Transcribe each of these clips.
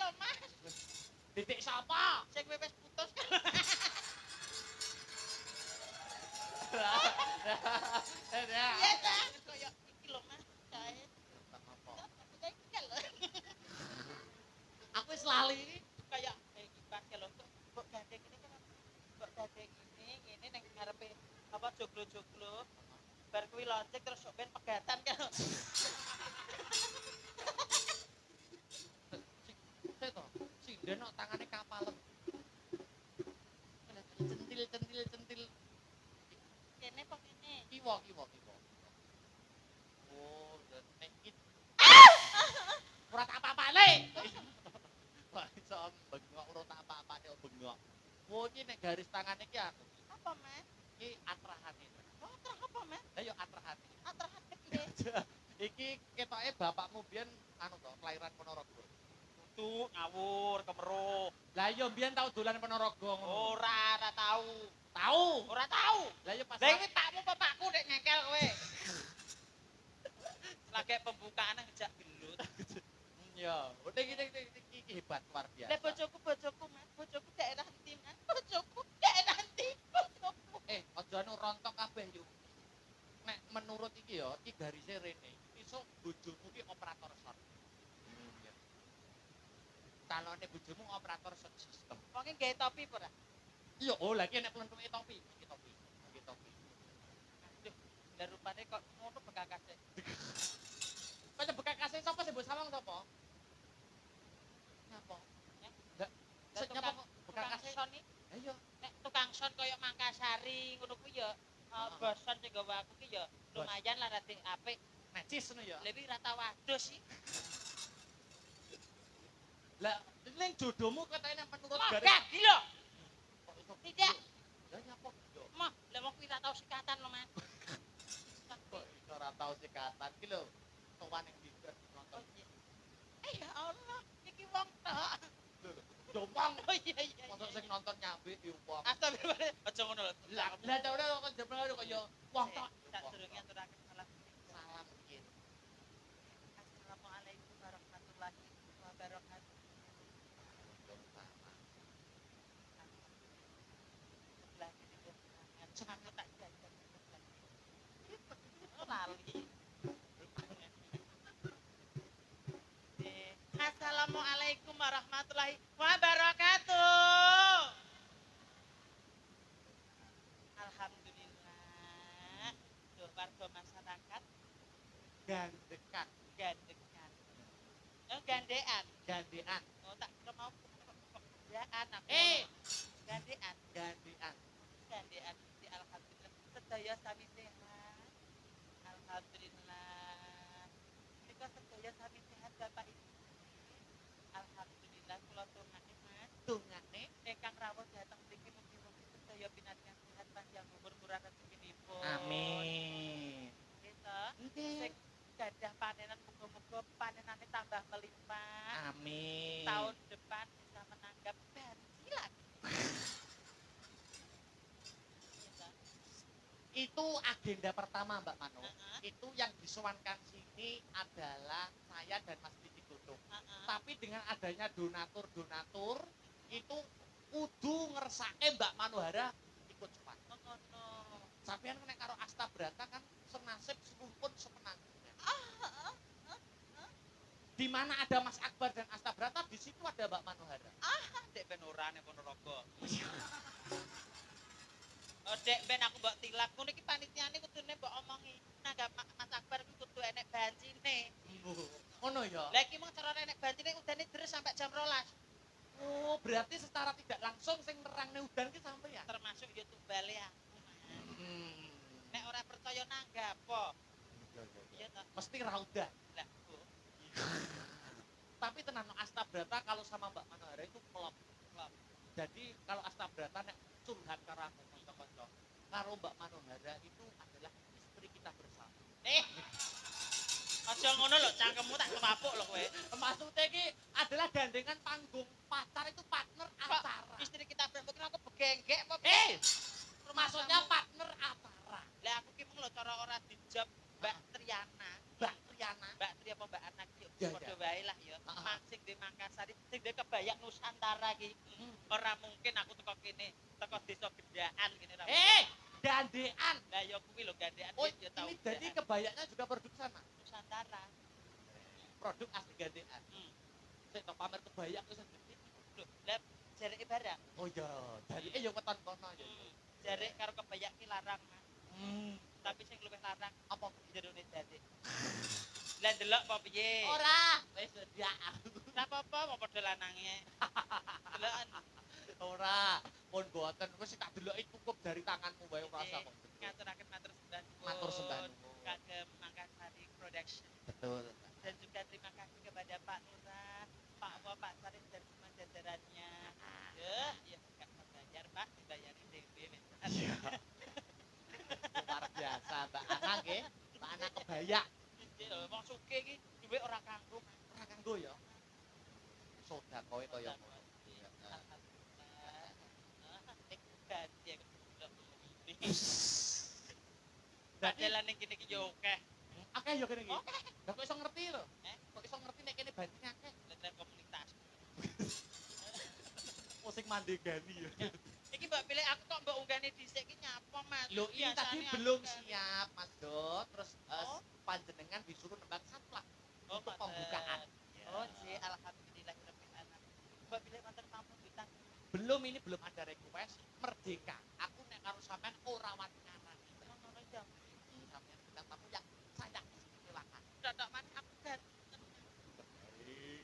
lho, Mas. Titik sapa? Sing wis putus. Iya ta, kaya iki lho, Mas. Cae. Aku wis lali. Kayak kipas lho, kok gandeng ini kan kok gandeng ini ngene ning ngarepe apa joglo-joglo. Bar kuwi lonceng terus sok ben pegatan kan. Seto, sinden kok tangane kapalem. Centil. Kene kok kene. Kiwa. Oh, nek iki. Ora tak apa-apane. Kok iso bengok ora tak apa-apane kok bengok. Oh, iki nek garis tangane iki aku. Apa, Mas? Iki atrahane. Oh, terus apa, Mas? Lah yo atrahane. Atrahan piye? Iki ketoke bapakmu biyen anu to, kelahiran Ponorogo. Tuh ngawur kemeruh. Lah yo biyen tau dolan Ponorogo ngono. Ora tahu. Tahu. Ora tahu. Lah yo pas Lah iki pakmu bapakku nek ngengkel kowe. Lagi pembukaan ngejak gelut. Ya, udah iki hebat luar biasa. Lah bojoku Mas. Bojoku daerah ndi, Mas? Bojoku daerah ndi? Bojoku. Aja anu rontok kabeh yo. Nek menurut iki yo, iki garise rene. Iso bojomu ki operator short. Calone bojomu operator short system. Wonge gawe topi apa ora? Iya, oh lagi nek plentuke topi. Iki topi. Aduh, lah rupane kok ngono bekakase. Kaya bekakase sapa sing mbok sawang sapa? Nyapa? Lah, sing nyapa kok bekakase? Son iki. Ayo. Nek tukang son kaya Mangkasari ngono kuwi ya boson sing gawe aku ki ya lumayan lah rada apik. Necis ngono ya. Lah iki ra tau wadus sih. Lah, ning jodohmu katanya menurut Mah, garis. gak gila. Tidak. Lah nyapa yo? Mah, lah wong kuwi ra tau sikatan lho, Mas. Kok iso ora tau sikatan iki lho. Sowan ning video nonton. Ya Allah, iki wong tok. Jompang. Oh iya. Mosok sing nonton nyambi diumpam. Astagfirullah. Aja ngono lho. Lah cewek kok jebul kaya wong tok. Tak durunge aturaken salam. Salam piye? Assalamualaikum warahmatullahi wabarakatuh. Sebelah kiri sebelah kanan tak jajan sebelah kiri. Lali. Assalamualaikum warahmatullahi wabarakatuh. Alhamdulillah. Duh warga masyarakat Gandekan. gandekan. Oh, gandean. Gandean. Oh, tak kira mau gandean aku. Gandean. Gandean. Gandean. Di alhamdulillah. Sedaya sami sehat. Alhamdulillah. Nika sedaya sami sehat Bapak Ibu. Alhamdulillah kula tungane Mas. Tungane Ingkang rawuh dhateng mriki mugi-mugi sedaya pinantian sehat panjang umur murah rezekinipun. amin. Kita Nggih. sing gadah panenan muga-muga panenane tambah melimpah. Amin. Tahun depan bisa menanggap banci lagi. Kita. Itu agenda pertama Mbak Mano. Heeh. Itu yang disuwankan sini adalah saya dan Mas Didi Godong. Tapi dengan adanya donatur itu kudu ngersake Mbak Manohara ikut cepat. Ngono. Sampeyan nek karo Astabrata kan senasib serumpun sepenangnya. Di mana ada Mas Akbar dan Astabrata, di situ ada Mbak Manohara. Dek ben ora ning Ponorogo. Oh, dek ben aku mbok tilap. Ngono iki panitiane kudune mbok omongi. Nanggap Mas Akbar ku kudu enek bancine. Ngono ya. Lah iki mung cara enek bancine udane deres sampai jam 12. Oh, berarti secara tidak langsung sing nerangne udan ki sampeyan. Termasuk ya tumbale aku. Nek ora percaya nanggap apa? Iya toh. Mesti raudan. Lah, Bu. Tapi tenan Astabrata kalau sama Mbak Manohara itu klop. Jadi kalau Astabrata nek curhat karo aku kanca-kanca, karo Mbak Manohara itu adalah istri kita bersama. Aja ngono lho, cangkemmu tak kemapuk lho kowe. Maksudnya iki adalah gandengan panggung. Pacar itu partner acara. Istri kita berpikir aku begenggek apa? Maksudnya partner acara. Lah aku ki mung lho cara ora dijawab Mbak Triana. Mbak Triana. Mbak Tri apa Mbak Anak ki Ya, padha ya. wae lah ya. Heeh. Mancing duwe Makassar, sing duwe kebaya Nusantara iki. Ora mungkin aku teko kene, teko desa Gendaan kene ra. Gandean. Lah ya kuwi lho Gandean Oh, ya tau. ini jadi kebayanya juga produk sana. Nusantara. Produk asli Gandean. Sik tok pamer kebaya wis gede. Lho, lah jareke barang. Oh iya, jarike yo weton kono ya. Jarek karo kebaya ki larang, Mas. Tapi sing luwih larang apa jerone jarik. Lah ndelok apa piye? Ora, wis dia. Ora apa-apa, mau padha lanange. Delokan. Ora, pun boten wis tak deloki cukup dari tanganmu wae ora usah kok. Ngaturaken matur sembah nuwun. Matur sembah nuwun. Kagem Makassari Production. Betul. Dan juga terima kasih kepada Pak Lurah, Pak Wo, Pak Sarif dan semua jajarannya. Ya enggak membayar, Pak, dibayari dewe wis. Luar biasa, Mbak Ana nggih. Mbak Ana kebaya. Wong sugih iki duwe ora kanggo. Ora kanggo ya. Sodakoe kaya ngono. Dadelan ning kene iki yo akeh. Akeh ya kene iki. Akeh. Lah kok iso ngerti lho? Kok iso ngerti nek kene bandine akeh? Dalam komunitas. Oh sing mandegani ya. Iki mbak pilih aku kok mbak unggahne dhisik iki nyapa, Mas? Lho ini tadi belum siap, Mas Do. Terus panjenengan disuruh nembang saplak untuk pembukaan. Oh, sih alhamdulillahirabbil alamin. Mbak pilih wonten tamu bintang. Belum ini belum ada request merdeka. Aku nek karo sampean ora wani ngarani. Ngono ya. Sampean bintang tamu yang saya silakan. Dadak man aku kan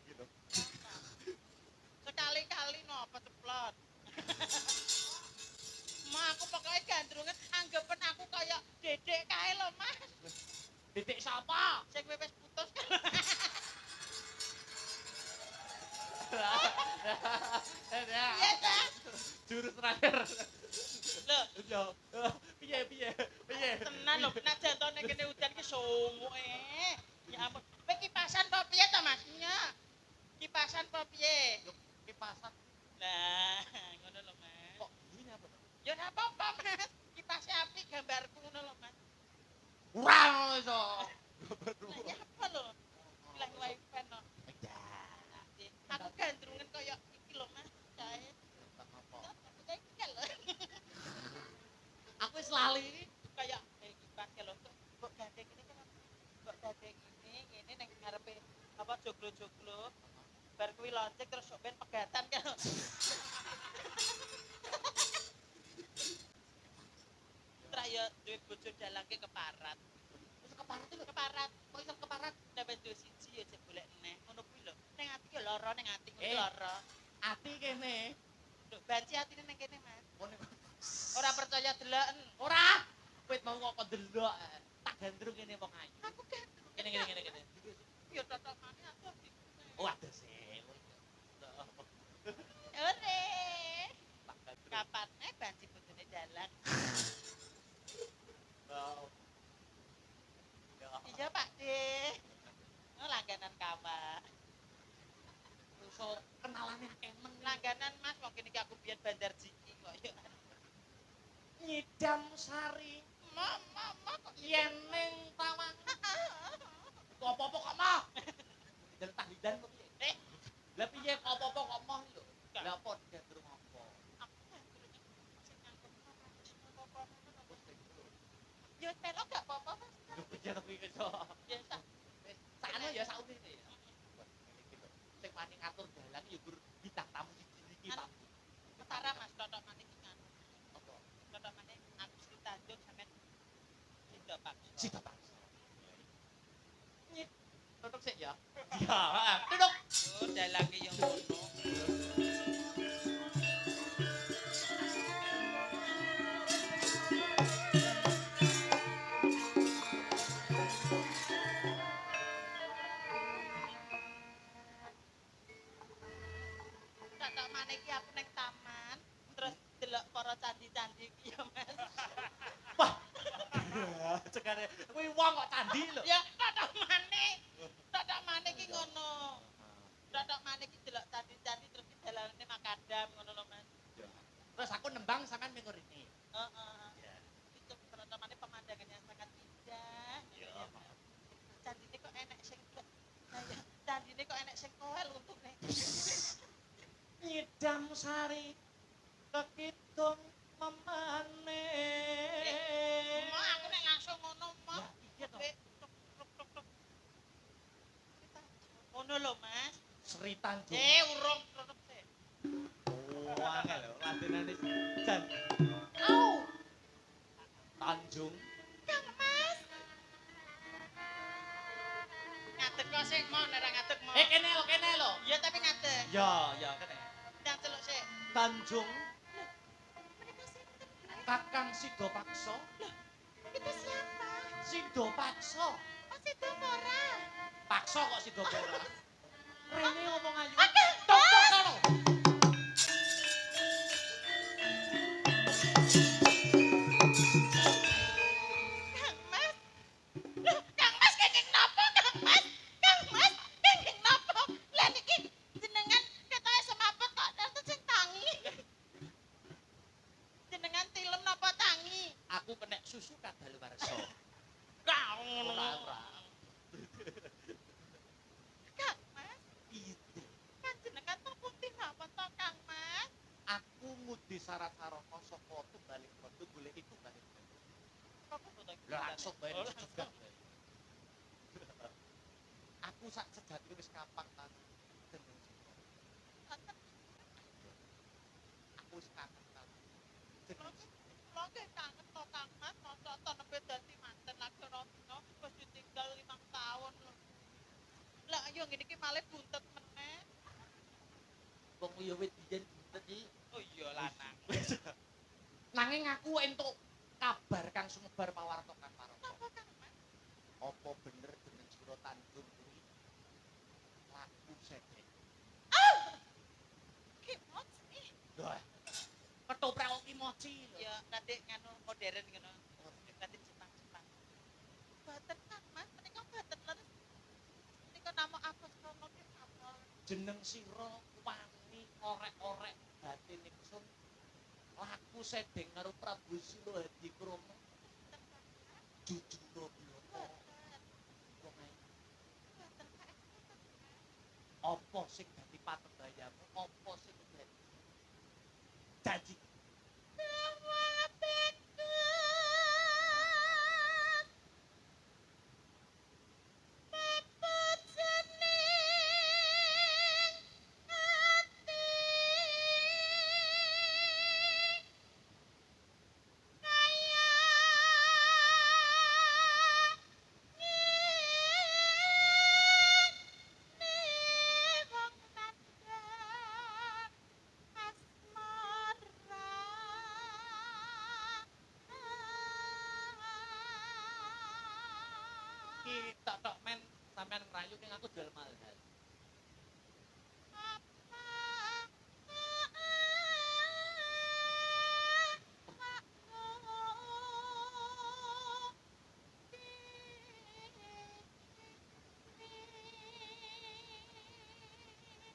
Gitu. sekali-kali nopo ceplot. Ma aku pokoknya gandrungan anggapan aku kayak dedek kae lho, Mas. Titik siapa? Sing wis putus. Ya. Iya ta? Jurus terakhir. Lho, Yo. Piye? tenan lho, nek jantone kene udan ki sumuke. Ya ampun. Kowe kipasan apa piye to, Mas? Nya. Kipasan apa piye? Yo kipasan Lah, ngono lho, Mas. kok gini apa to? Ya ora apa-apa, Mas. Kipasnya apik gambarku ngono lho, Mas. Ora iso. Lah ya apa lho? Ilang wifi no. Aku gandrungan kaya iki lho, Mas. Kae. Aku wis lali. Kayak kipas ya lho. Kok gandeng ini kan kok gandeng ini ngene ning ngarepe apa joglo-joglo. Bar kuwi lonceng terus sok ben pegatan kan. Terus ya duwe bojo dalangke keparat. Wis keparat lho. Keparat. Kok iso keparat? Nek wis duwe siji ya jek golek neh. Ngono kuwi lho. Ning ati ya lara ning ati kuwi Eh. lara. Ati kene. Nduk banci atine ning kene, Mas. Ngene. Ora percaya deloken. Ora. Kowe mau kok delok. Tak gandrung kene wong ayu. Aku kan Kene. ya totomane aku. Oh, ada sih. Ore. Tak gandrung. Kapan banci bojone dalang? Wow. Ya. Iya, Pak De. Oh, langganan kawa. So kenalane emeng Langganan Mas, wong kene iki aku biyen Bandar Jiki kok ya. Nyidam Sari. Mama kok Yen ning Tawang. Kok apa-apa kok mah? Jalan tahlilan kok piye? Lah piye kok apa-apa kok mah lho? Lah apa digandrung apa? aku kan sing ngangkut apa-apa. Ya pelok gak apa-apa, Mas. Lho piye to kuwi kok. Ya sak Wis sakno ya saunene ya. Sing wani ngatur dalan ya gur bintang tamu siji iki, Pak. ketara Mas, totok maning iki kan. Apa? Totok maning aku Sri Tanjung sampean Sido Pak. Sida Pak. Nyit. Tutuk sik ya. Ya, heeh. Tutuk. Oh, dalange yo ngono. Totok maning iki aku ning taman, terus delok para candi-candi iki ya, Mas. Wah. Cekare kuwi wong kok candi lho. Ya, totok maning. Totok maning iki ngono. Totok maning iki delok candi-candi terus di dalanane makadam ngono lho, Mas. Terus aku nembang sampean ming ngene. Heeh. Ya. Itu totok maning pemandangan yang sangat indah. Ya. Candine kok enek sing candine kok enek sing koel untune. Nyidam sari kekidung memane. Mau aku nek langsung ngono mau. Ya iya toh. Ngono lho, Mas. Sri Tanjung. Urung tetep sih. Oh, angel lho, ladenane jan. Au. Tanjung. Kang Mas. Ngadeg kok sik mau nek ngadeg mau. Kene lho. Iya tapi ngadeg. Ya kene. Ndang celuk sik. Tanjung Mereka sinten? Kakang Sido Pakso. Itu siapa? Sido Pakso. Oh, Sido Mora. Pakso kok Sido Bora. Rene ngomong ayu. Oke, Tok Mas. kono. Kang Mas. Loh, Kang Mas kenging napa, Kang Mas? Kang Mas kenging napa? Lah niki jenengan ketoke semaput kok nenten sing tangi. Jenengan tilem napa tangi? Aku kena susu kadaluwarsa. Kau ngono. Ora. Kang Mas, Itu. panjenengan putih napa to, Kang Mas? Aku ngudi syarat-syaratno saka balik foto golek itu balik. Kok foto iki? Lah langsung bae Oh, juga. Aku sak sejati wis kapak kan. Jeneng Sido. langsung. Aku wis kapak kan. Jeneng Sido. Kula nggih kangen to, Kang Mas, mosok to nembe dadi manten lagi ora dina wis ditinggal 5 tahun lho. Lah ayo ngene iki malih buntet meneh. Wong yo wit biyen tadi. Oh iya lanang. Nanging aku entuk kabar kang sumebar pawarta kan karo. Napa Kang Mas? Apa bener jeneng Siro Tanjung kuwi laku sedek. Ki moci. Lah, ketoprak kok kimochi lho. Ya nanti nganu modern ngono. Nanti Jepang-Jepang. Boten Kang Mas, menika boten leres. Menika namung apus krono ki apa? Jeneng Siro wani orek-orek batin ingsun laku sedeng karo Prabu Silo Hadi Kromo Boten Kang Mas. jujur bloko. Boten. Wong ae, Boten Kak. Boten. apa sing dadi patembayamu? Apa sing dadi janji? Kita tok men sampean ngerayu ning aku jual mahal.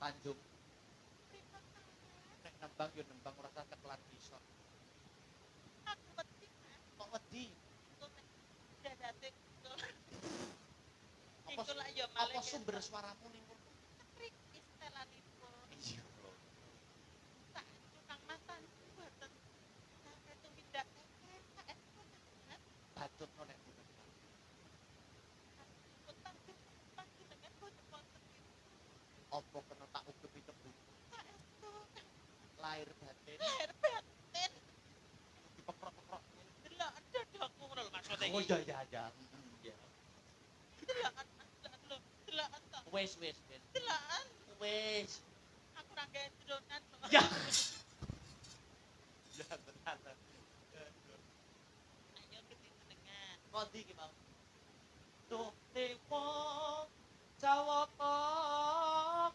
Tanjung nek nembang yo nembang ora usah kekelan bisa. Kok wedi? Apa Iku lah ya malih apa sumber suaramu ning kono? krik istelanipun. Iya. Tak tukang masan boten saged tumindak saestu panjenengan Bacotno nek butuh. utang panjenengan boten wonten Apa kena tak ugepi tebu saestu lahir batin lahir batin dipekrok-pekrok. delok dadaku ngono lho maksud iki. Oh iya iya iya. Iya. Delokan lho, delokan to. Wis. Delokan Wis. aku ra gawe dronan lho. Ya. Ya tenan. Ayo ketindengan. Kondi iki mau. Tuh dewa Jawa Kong.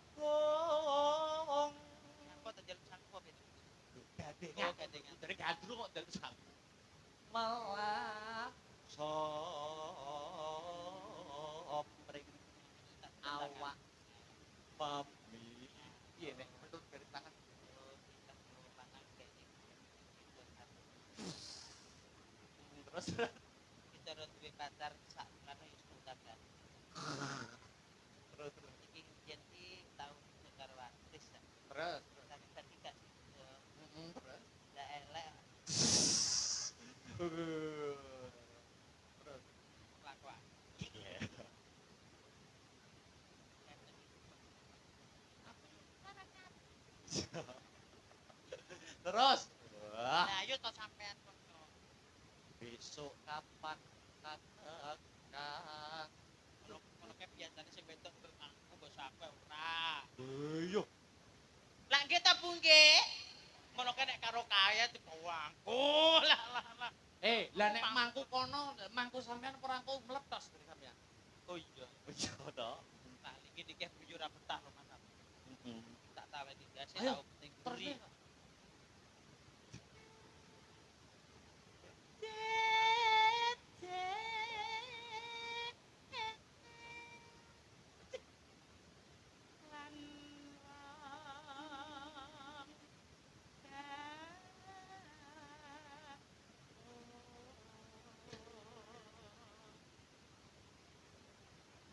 Apa to jaluk sangko ben. Gadengan. Oh, gadengan. Dari gadru kok dari sang. Malah sop pring awak mami. Piye nek menurut garis tangan terus Bicara duwe pacar sak kana wis sultan kan. terus Iki yen iki tau karo Besok kapan katakan. Ngono kae biasane sing wedok aku bos aku ora. Iya. Lah nggih ta Bu nggih? Ngono kae nek karo kaya dipawangku. Lah. Lah nek mangku kono, mangku sampean ora engko meletos dari sampean. Oh iya. Iya to. Tak iki dikeh buyur ra betah lho Mas. Heeh. Tak taweti dasi Ayo, tau penting terus gurih. nih.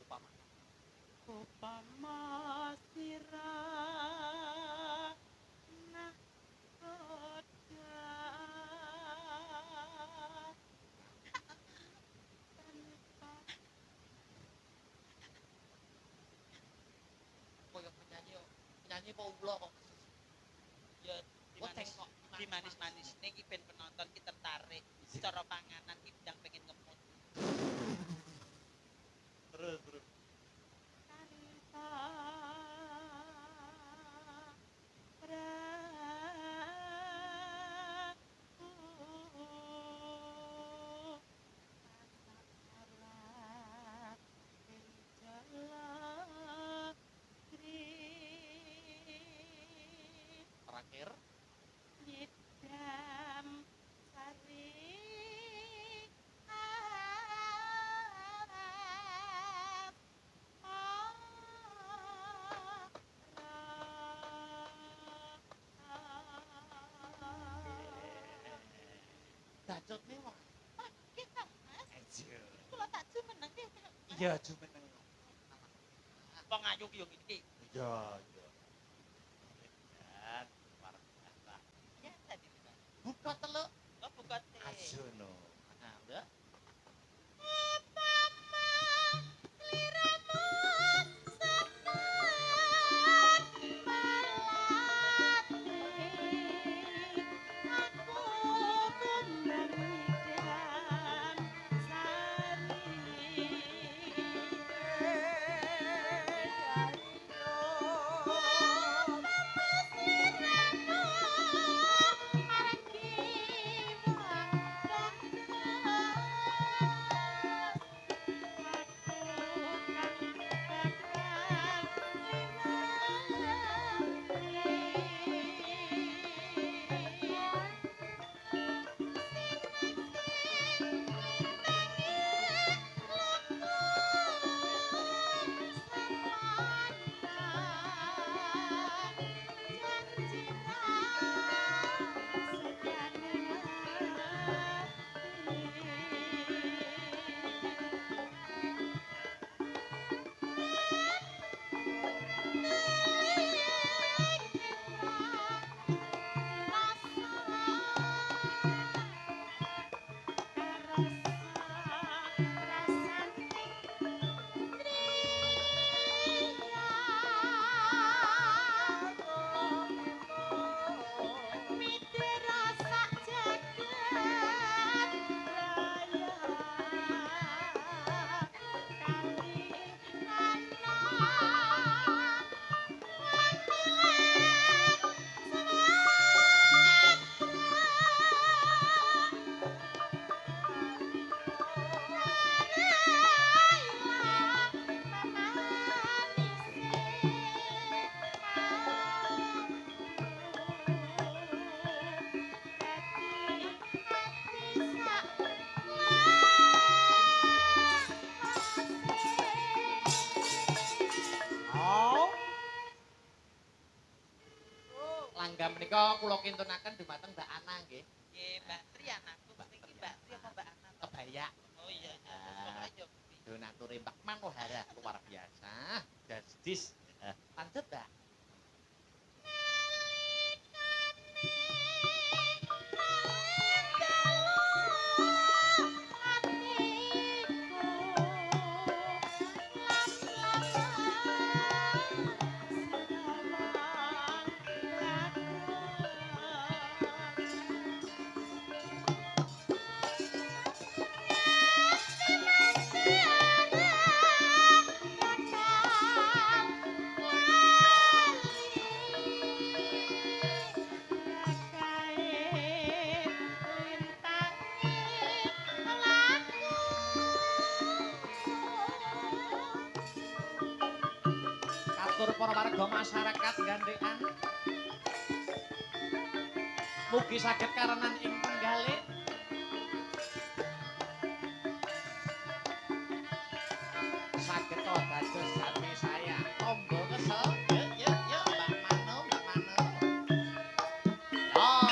Upama. Upama sirah nakoda Koyo penyanyi kok. Penyanyi kok ulo kok. ya Oh, dimanis tengok. di manis-manis niki ben penonton ki tertarik cara panganan ki ndang pengen ngemut Terus. tanpa ragu salah menjalani Terakhir. Nyidam sari Dacut nih wah. Oh, nggih Kang Mas. Aja. Kula tak jumeneng nggih Kang Mas. Iya jumeneng. wong ayu ki yo iki Iya. Dan luar biasa. ya tadi Buka teluk. oh buka teh Ajono. Nah, udah. Langgam menika kula kintunaken dumateng Mbak Ana nggih. nggih Mbak Tri anakku niki Mbak Tri apa Mbak Ana Kebaya. oh iya Ah. ayo Donature Mbak Manohara luar biasa. Dasdis. Lanjut, Mbak. matur para warga masyarakat gandekan. Mugi saged karenan ing penggalih. Saged to dados sami saya. Tombo kesel. Yuk Mbak Mano, Mbak Mano. Oh.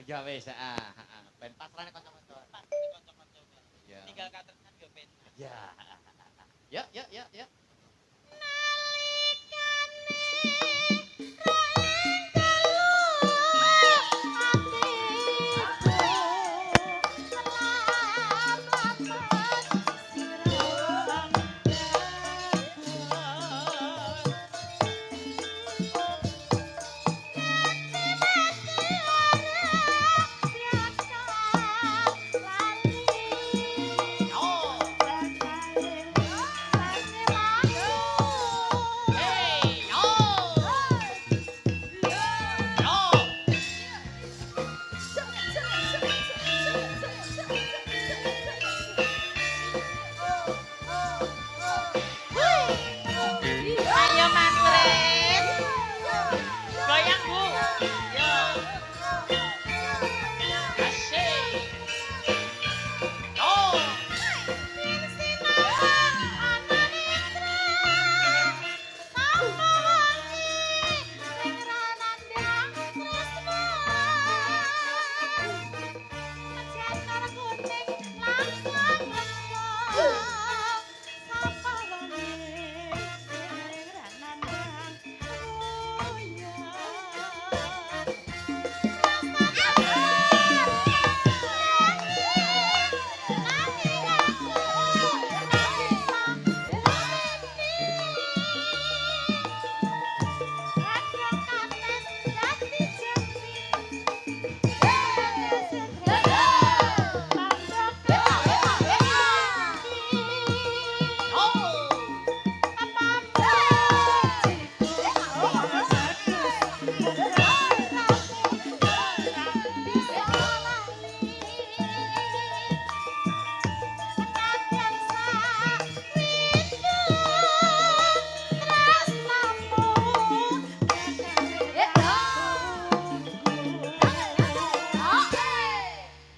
Ya wis, heeh. Ben pasrahne kanca-kanca. Pas kanca-kanca. Ya. Tinggal katresnan yo ben. Ya. Ya. Ayo Mas Pres. Goyang Bu. Yo. Asyik. Oh.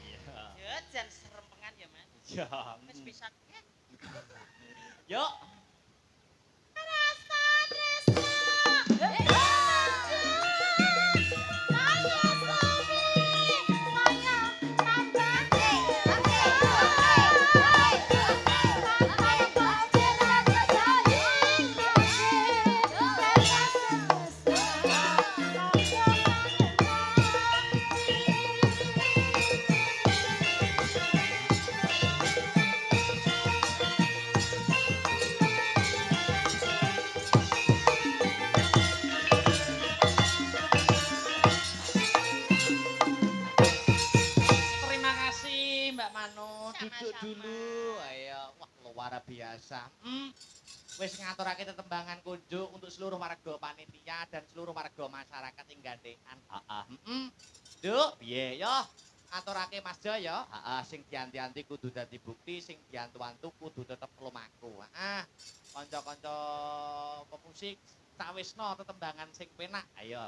Iya. Ya jan serempengan ya Mas. Ya. Wis bisa ket. Yuk. Rasa tresno Terima kasih Mbak Mano. Duduk Sama-sama. dulu. Ayo, wah luar biasa. Wis ngaturake tetembangan kunjuk untuk seluruh warga panitia dan seluruh warga masyarakat ing gandengan. Heeh. Duk, piye yo? Ngaturake Mas Jo yo. Heeh, sing dianti-anti kudu dadi bukti, sing diantu-antu kudu tetep lumaku. Heeh. Kanca-kanca pemusik sawisno tetembangan sing penak. Ayo,